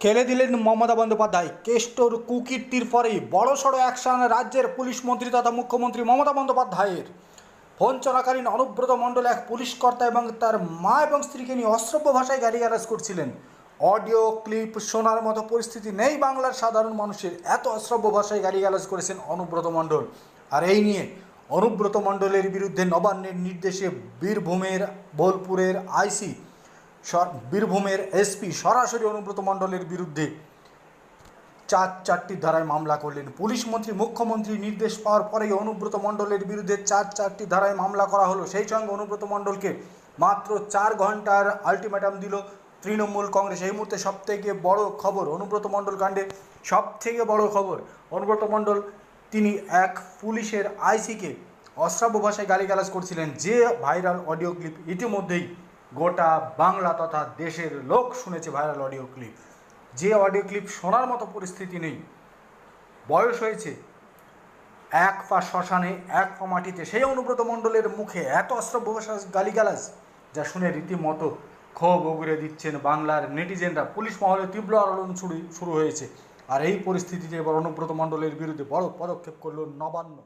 খেলে দিলেন মমতা বন্দ্যোপাধ্যায়। কেষ্টর কুকীর্তির পরেই বড়সড় অ্যাকশন রাজ্যের পুলিশ মন্ত্রী তথা মুখ্যমন্ত্রী মমতা বন্দ্যোপাধ্যায়ের। ফোন চলাকালীন অনুব্রত মণ্ডল এক পুলিশ কর্তা এবং তার মা এবং স্ত্রীকে নিয়ে অশ্রাব্য ভাষায় গালিগালাজ করছিলেন। অডিও ক্লিপ শোনার মতো পরিস্থিতি নেই বাংলার সাধারণ মানুষের, এত অশ্রাব্য ভাষায় গালিগালাজ করেছেন অনুব্রত মণ্ডল। আর এই নিয়ে অনুব্রত মণ্ডলের বিরুদ্ধে নবান্নের নির্দেশে বীরভূমের বোলপুরের আইসি বীরভূমের এসপি সরাসরি অনুব্রত মণ্ডলের বিরুদ্ধে চারটি ধারায় মামলা করলেন। পুলিশ মন্ত্রী মুখ্যমন্ত্রীর নির্দেশ পাওয়ার পরেই অনুব্রত মণ্ডলের বিরুদ্ধে চারটি ধারায় মামলা করা হলো। সেই সঙ্গে অনুব্রত মণ্ডলকে মাত্র 4 ঘন্টার আলটিমেটাম দিল তৃণমূল কংগ্রেস। এই মুহূর্তে সবথেকে বড় খবর, অনুব্রত মণ্ডল কাণ্ডে সবথেকে বড় খবর, অনুব্রত মণ্ডল তিনি এক পুলিশের আইসিকে অশ্রাব্য ভাষায় গালিগালাজ করছিলেন, যে ভাইরাল অডিও ক্লিপ ইতিমধ্যেই গোটা বাংলা তথা দেশের লোক শুনেছে। ভাইরাল অডিও ক্লিপ, যে অডিও ক্লিপ শোনার মতো পরিস্থিতি নেই। বয়স হয়েছে, এক পা শ্মশানে এক পা মাটিতে, সেই অনুব্রত মণ্ডলের মুখে এত অশ্রাব্য ভাষা গালিগালাজ যা শুনে রীতিমতো ক্ষোভ উগরে দিচ্ছেন বাংলার নেটিজেনরা। পুলিশ মহলে তীব্র আলোড়ন শুরু হয়েছে। আর এই পরিস্থিতিতে এবার অনুব্রত মণ্ডলের বিরুদ্ধে বড় পদক্ষেপ করল নবান্ন।